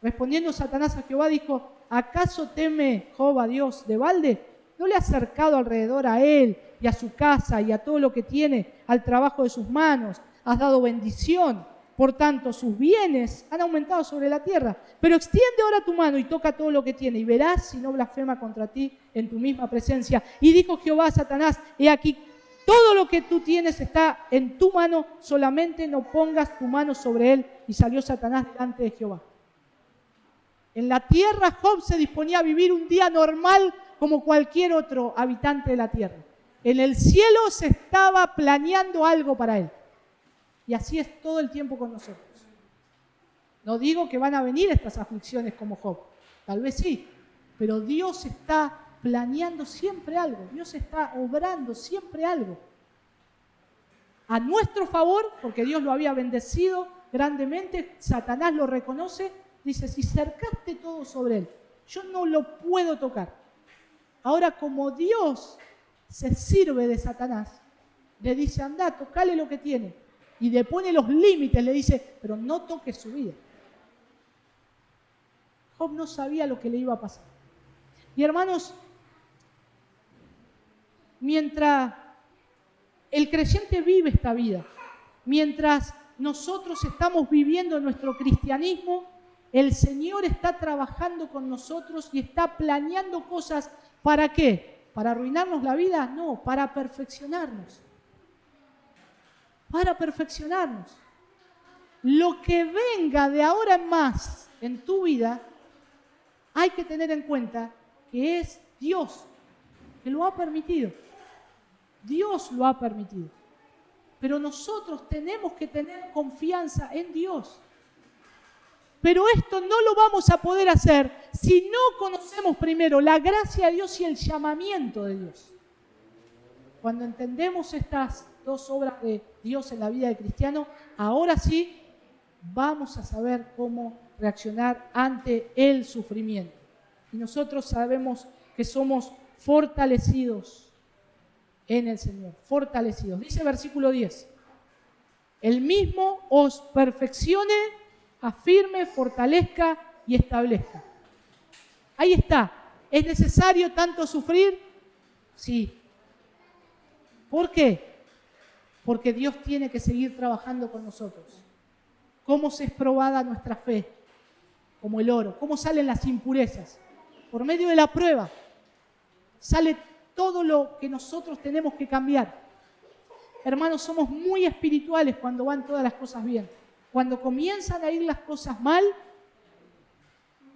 Respondiendo Satanás a Jehová, dijo, ¿acaso teme Job a Dios de balde? ¿No le ha acercado alrededor a él y a su casa y a todo lo que tiene, al trabajo de sus manos? Has dado bendición, por tanto sus bienes han aumentado sobre la tierra. Pero extiende ahora tu mano y toca todo lo que tiene, y verás si no blasfema contra ti en tu misma presencia. Y dijo Jehová a Satanás, he aquí, todo lo que tú tienes está en tu mano, solamente no pongas tu mano sobre él. Y salió Satanás delante de Jehová. En la tierra Job se disponía a vivir un día normal como cualquier otro habitante de la tierra. En el cielo se estaba planeando algo para él. Y así es todo el tiempo con nosotros. No digo que van a venir estas aflicciones como Job. Tal vez sí. Pero Dios está planeando siempre algo. Dios está obrando siempre algo. A nuestro favor, porque Dios lo había bendecido grandemente, Satanás lo reconoce, dice, si cercaste todo sobre él, yo no lo puedo tocar. Ahora, como Dios se sirve de Satanás, le dice, anda, tocale lo que tiene. Y le pone los límites, le dice, pero no toques su vida. Job no sabía lo que le iba a pasar. Y hermanos, mientras el creyente vive esta vida, mientras nosotros estamos viviendo nuestro cristianismo, El Señor está trabajando con nosotros y está planeando cosas. ¿Para qué? ¿Para arruinarnos la vida? No, para perfeccionarnos. Para perfeccionarnos. Lo que venga de ahora en más en tu vida, hay que tener en cuenta que es Dios que lo ha permitido. Dios lo ha permitido. Pero nosotros tenemos que tener confianza en Dios. Pero esto no lo vamos a poder hacer si no conocemos primero la gracia de Dios y el llamamiento de Dios. Cuando entendemos estas dos obras de Dios en la vida del cristiano, ahora sí vamos a saber cómo reaccionar ante el sufrimiento. Y nosotros sabemos que somos fortalecidos en el Señor, fortalecidos. Dice versículo 10, el mismo os perfeccione, afirme, fortalezca y establezca. Ahí está. ¿Es necesario tanto sufrir? Sí. ¿Por qué? Porque Dios tiene que seguir trabajando con nosotros. ¿Cómo se es probada nuestra fe? Como el oro. ¿Cómo salen las impurezas? Por medio de la prueba. Sale todo lo que nosotros tenemos que cambiar. Hermanos, somos muy espirituales cuando van todas las cosas bien. Cuando comienzan a ir las cosas mal,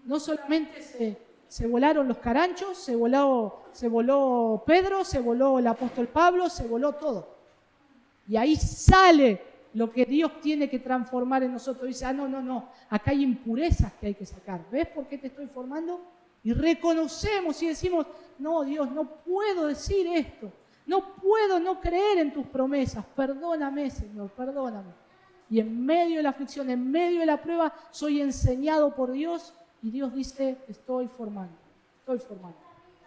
no solamente se volaron los caranchos, se voló Pedro, se voló el apóstol Pablo, se voló todo. Y ahí sale lo que Dios tiene que transformar en nosotros. Dice, no, acá hay impurezas que hay que sacar. ¿Ves por qué te estoy formando? Y reconocemos y decimos, no, Dios, no puedo decir esto. No puedo no creer en tus promesas. Perdóname, Señor, perdóname. Y en medio de la aflicción, en medio de la prueba, soy enseñado por Dios y Dios dice, estoy formando.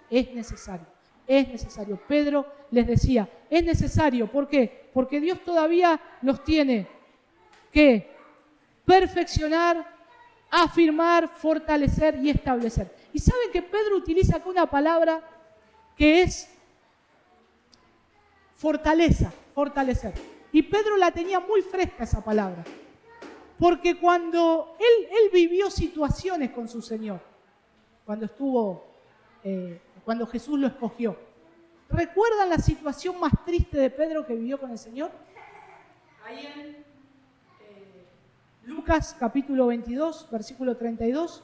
Es necesario, es necesario. Pedro les decía, es necesario. ¿Por qué? Porque Dios todavía los tiene que perfeccionar, afirmar, fortalecer y establecer. Y saben que Pedro utiliza acá una palabra que es fortaleza, fortalecer. Y Pedro la tenía muy fresca esa palabra. Porque cuando él vivió situaciones con su Señor, cuando Jesús lo escogió. ¿Recuerdan la situación más triste de Pedro que vivió con el Señor? Ahí en Lucas capítulo 22, versículo 32.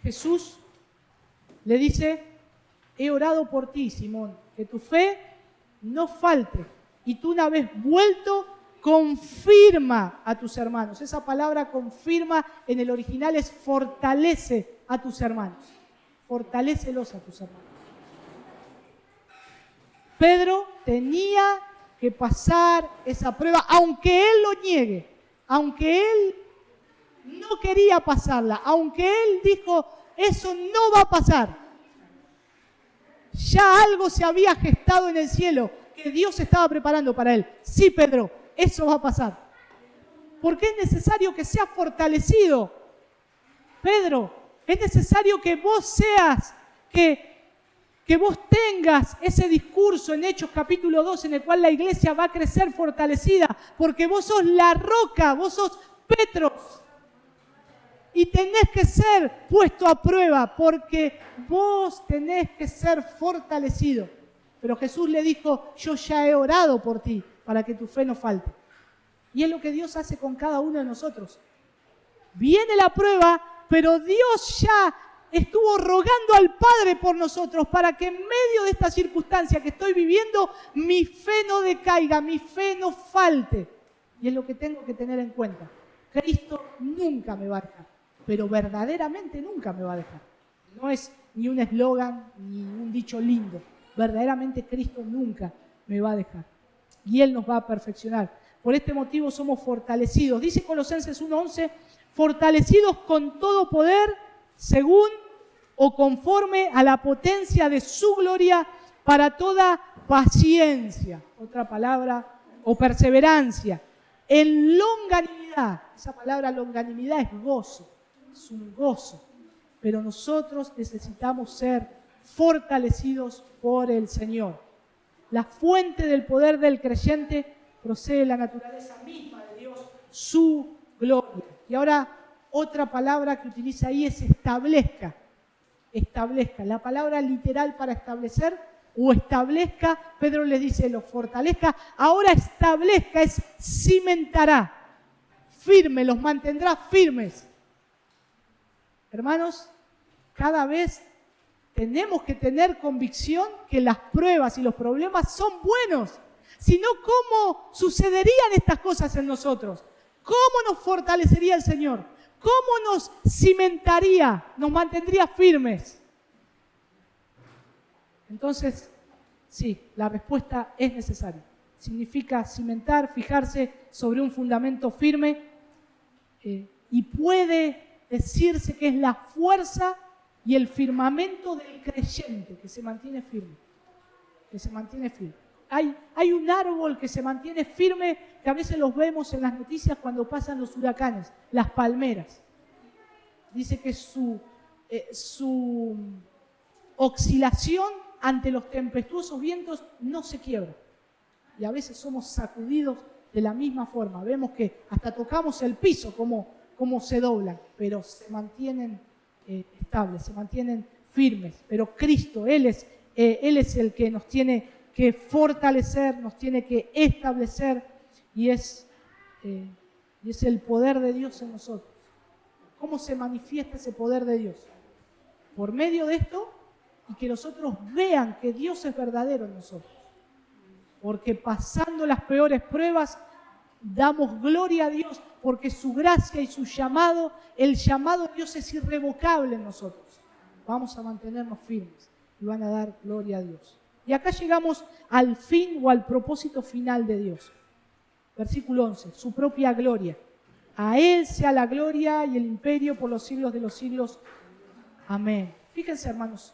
Jesús le dice, he orado por ti, Simón, que tu fe no falte. Y tú una vez vuelto, confirma a tus hermanos. Esa palabra confirma en el original es fortalece a tus hermanos. Fortalécelos a tus hermanos. Pedro tenía que pasar esa prueba, aunque él lo niegue, aunque él no quería pasarla, aunque él dijo, eso no va a pasar. Ya algo se había gestado en el cielo que Dios estaba preparando para él. Sí, Pedro, eso va a pasar. Porque es necesario que seas fortalecido. Pedro, es necesario que vos seas, que vos tengas ese discurso en Hechos capítulo 2 en el cual la iglesia va a crecer fortalecida, porque vos sos la roca, vos sos Petros. Y tenés que ser puesto a prueba, porque vos tenés que ser fortalecido. Pero Jesús le dijo, yo ya he orado por ti, para que tu fe no falte. Y es lo que Dios hace con cada uno de nosotros. Viene la prueba, pero Dios ya estuvo rogando al Padre por nosotros, para que en medio de esta circunstancia que estoy viviendo, mi fe no decaiga, mi fe no falte. Y es lo que tengo que tener en cuenta. Cristo nunca me va a dejar, pero verdaderamente nunca me va a dejar. No es ni un eslogan, ni un dicho lindo. Verdaderamente Cristo nunca me va a dejar. Y Él nos va a perfeccionar. Por este motivo somos fortalecidos. Dice Colosenses 1:11, fortalecidos con todo poder, según o conforme a la potencia de su gloria, para toda paciencia. Otra palabra, o perseverancia. En longanimidad. Esa palabra longanimidad es gozo. Es un gozo. Pero nosotros necesitamos ser fortalecidos por el Señor. La fuente del poder del creyente procede de la naturaleza misma de Dios, su gloria. Y ahora Otra palabra que utiliza ahí es establezca. Establezca. La palabra literal para establecer o establezca, Pedro les dice, lo fortalezca. Ahora establezca es cimentará. Firme, los mantendrá firmes. Hermanos, cada vez tenemos que tener convicción que las pruebas y los problemas son buenos. Si no, ¿cómo sucederían estas cosas en nosotros? ¿Cómo nos fortalecería el Señor? ¿Cómo nos cimentaría, nos mantendría firmes? Entonces, sí, la respuesta es necesaria. Significa cimentar, fijarse sobre un fundamento firme y puede decirse que es la fuerza y el firmamento del creyente que se mantiene firme. Que se mantiene firme. Hay un árbol que se mantiene firme, que a veces los vemos en las noticias cuando pasan los huracanes, las palmeras. Dice que su oscilación ante los tempestuosos vientos no se quiebra. Y a veces somos sacudidos de la misma forma. Vemos que hasta tocamos el piso como se doblan, pero se mantienen estables, se mantienen firmes. Pero Cristo, Él es el que nos tiene que fortalecer, nos tiene que establecer y es el poder de Dios en nosotros. ¿Cómo se manifiesta ese poder de Dios? Por medio de esto y que los otros vean que Dios es verdadero en nosotros. Porque pasando las peores pruebas, damos gloria a Dios porque su gracia y su llamado, el llamado de Dios es irrevocable en nosotros. Vamos a mantenernos firmes y van a dar gloria a Dios. Y acá llegamos al fin o al propósito final de Dios. Versículo 11, su propia gloria. A Él sea la gloria y el imperio por los siglos de los siglos. Amén. Fíjense, hermanos,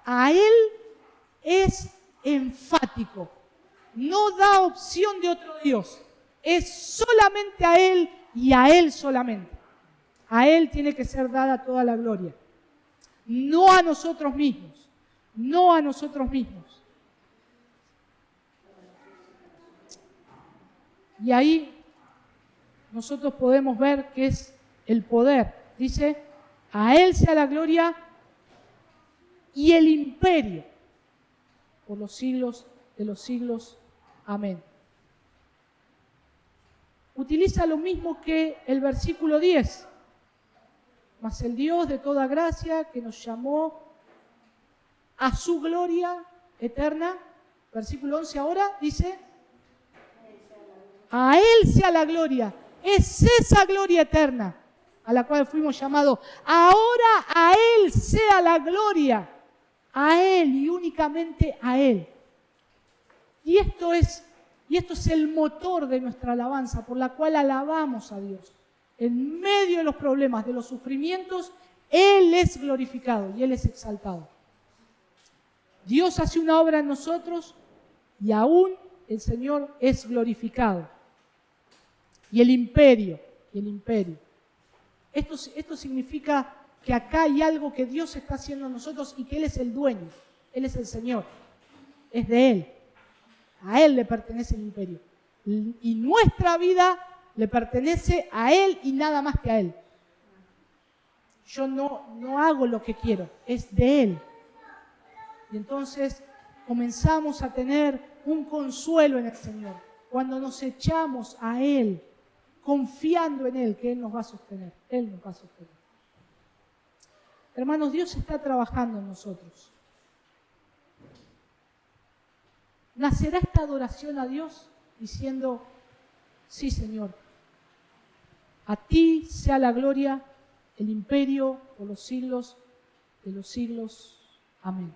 a Él es enfático. No da opción de otro Dios. Es solamente a Él y a Él solamente. A Él tiene que ser dada toda la gloria. No a nosotros mismos. No a nosotros mismos. Y ahí nosotros podemos ver que es el poder. Dice, a Él sea la gloria y el imperio por los siglos de los siglos. Amén. Utiliza lo mismo que el versículo 10. Mas el Dios de toda gracia que nos llamó a su gloria eterna, versículo 11 ahora, dice, a Él sea la gloria. Es esa gloria eterna a la cual fuimos llamados. Ahora a Él sea la gloria. A Él y únicamente a Él. Y esto es el motor de nuestra alabanza, por la cual alabamos a Dios. En medio de los problemas, de los sufrimientos, Él es glorificado y Él es exaltado. Dios hace una obra en nosotros y aún el Señor es glorificado. Y el imperio. Esto significa que acá hay algo que Dios está haciendo en nosotros y que Él es el dueño. Él es el Señor. Es de Él. A Él le pertenece el imperio. Y nuestra vida le pertenece a Él y nada más que a Él. Yo no hago lo que quiero, es de Él. Y entonces comenzamos a tener un consuelo en el Señor. Cuando nos echamos a Él, confiando en Él, que Él nos va a sostener. Él nos va a sostener. Hermanos, Dios está trabajando en nosotros. ¿Nacerá esta adoración a Dios diciendo, sí, Señor, a ti sea la gloria, el imperio por los siglos de los siglos? Amén.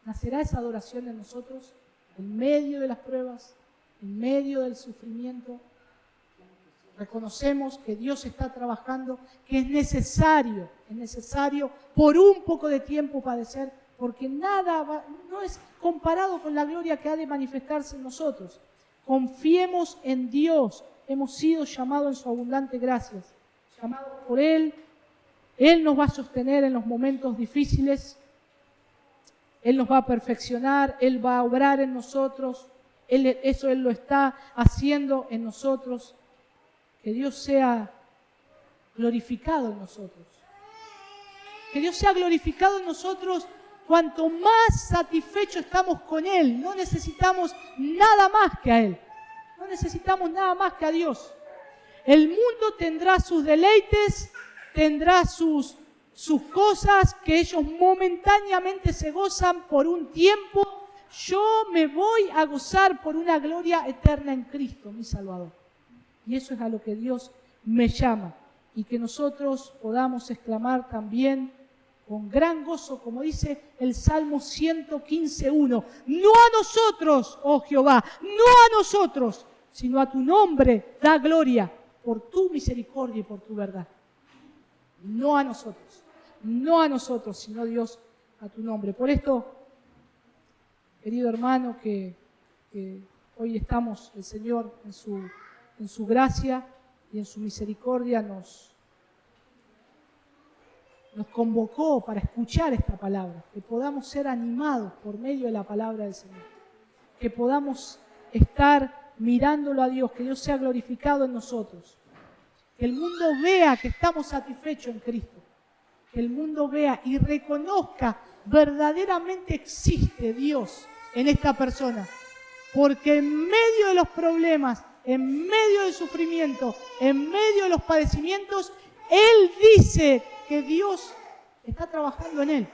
¿Nacerá esa adoración en nosotros en medio de las pruebas, en medio del sufrimiento? Reconocemos que Dios está trabajando, que es necesario por un poco de tiempo padecer, porque nada no es comparado con la gloria que ha de manifestarse en nosotros. Confiemos en Dios. Hemos sido llamados en su abundante gracia. Llamados por Él. Él nos va a sostener en los momentos difíciles. Él nos va a perfeccionar. Él va a obrar en nosotros. Eso Él lo está haciendo en nosotros. Que Dios sea glorificado en nosotros. Que Dios sea glorificado en nosotros cuanto más satisfechos estamos con Él. No necesitamos nada más que a Él. No necesitamos nada más que a Dios. El mundo tendrá sus deleites, tendrá sus cosas que ellos momentáneamente se gozan por un tiempo. Yo me voy a gozar por una gloria eterna en Cristo, mi Salvador. Y eso es a lo que Dios me llama. Y que nosotros podamos exclamar también con gran gozo, como dice el Salmo 115:1. No a nosotros, oh Jehová, no a nosotros, sino a tu nombre da gloria por tu misericordia y por tu verdad. No a nosotros, sino Dios a tu nombre. Por esto, querido hermano, que hoy estamos, el Señor en su gracia y en su misericordia nos convocó para escuchar esta palabra, que podamos ser animados por medio de la palabra del Señor, que podamos estar mirándolo a Dios, que Dios sea glorificado en nosotros, que el mundo vea que estamos satisfechos en Cristo, que el mundo vea y reconozca verdaderamente existe Dios en esta persona, porque en medio de los problemas, en medio del sufrimiento, en medio de los padecimientos, Él dice que Dios está trabajando en él.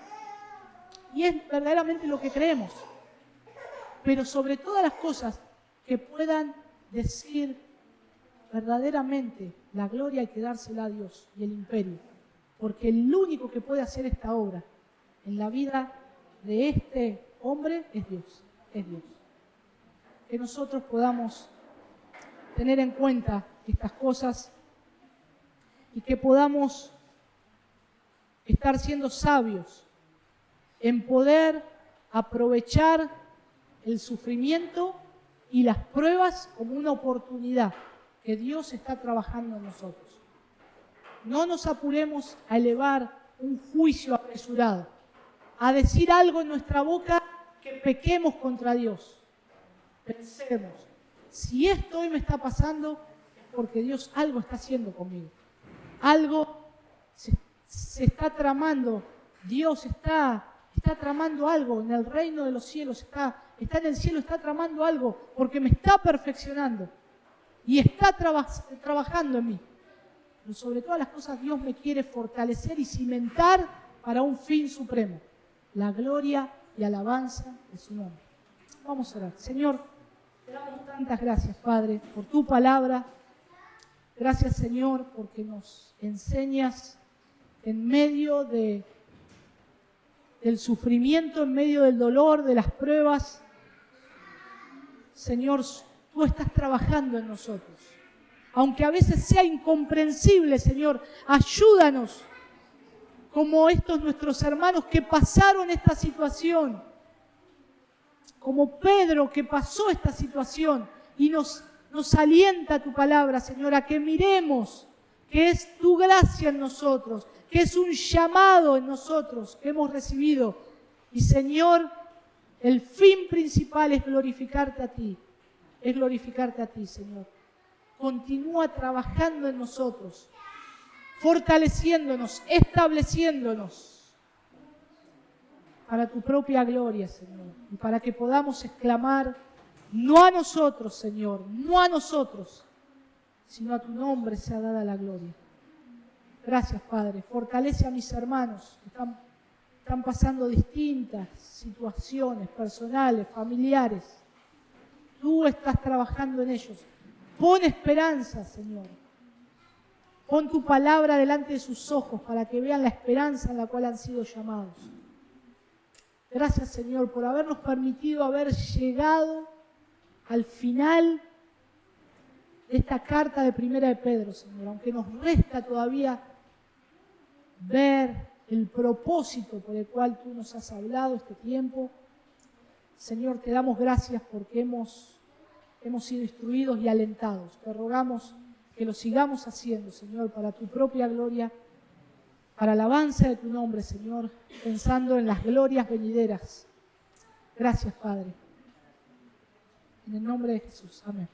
Y es verdaderamente lo que creemos. Pero sobre todas las cosas, que puedan decir verdaderamente la gloria hay que dársela a Dios y el imperio. Porque el único que puede hacer esta obra en la vida de este hombre es Dios. Es Dios. Que nosotros podamos tener en cuenta estas cosas y que podamos estar siendo sabios en poder aprovechar el sufrimiento y las pruebas como una oportunidad que Dios está trabajando en nosotros. No nos apuremos a elevar un juicio apresurado, a decir algo en nuestra boca que pequemos contra Dios. Pensemos, si esto hoy me está pasando, es porque Dios algo está haciendo conmigo. Algo se está tramando, Dios está tramando algo en el reino de los cielos, está en el cielo, está tramando algo, porque me está perfeccionando y está trabajando en mí. Pero sobre todas las cosas Dios me quiere fortalecer y cimentar para un fin supremo, la gloria y alabanza de su nombre. Vamos a orar. Señor, te damos tantas gracias, Padre, por tu palabra. Gracias, Señor, porque nos enseñas en medio del sufrimiento, en medio del dolor, de las pruebas. Señor, tú estás trabajando en nosotros. Aunque a veces sea incomprensible, Señor, ayúdanos, como estos nuestros hermanos que pasaron esta situación, como Pedro que pasó esta situación y nos alienta tu palabra, Señor, a que miremos que es tu gracia en nosotros, que es un llamado en nosotros que hemos recibido. Y Señor, el fin principal es glorificarte a ti. Es glorificarte a ti, Señor. Continúa trabajando en nosotros, fortaleciéndonos, estableciéndonos para tu propia gloria, Señor. Y para que podamos exclamar, no a nosotros, Señor, no a nosotros, sino a tu nombre sea dada la gloria. Gracias, Padre. Fortalece a mis hermanos que están pasando distintas situaciones personales, familiares. Tú estás trabajando en ellos. Pon esperanza, Señor. Pon tu palabra delante de sus ojos para que vean la esperanza en la cual han sido llamados. Gracias, Señor, por habernos permitido haber llegado al final de esta carta de Primera de Pedro, Señor, aunque nos resta todavía ver el propósito por el cual tú nos has hablado este tiempo. Señor, te damos gracias porque hemos sido instruidos y alentados. Te rogamos que lo sigamos haciendo, Señor, para tu propia gloria, para alabanza de tu nombre, Señor, pensando en las glorias venideras. Gracias, Padre. En el nombre de Jesús. Amén.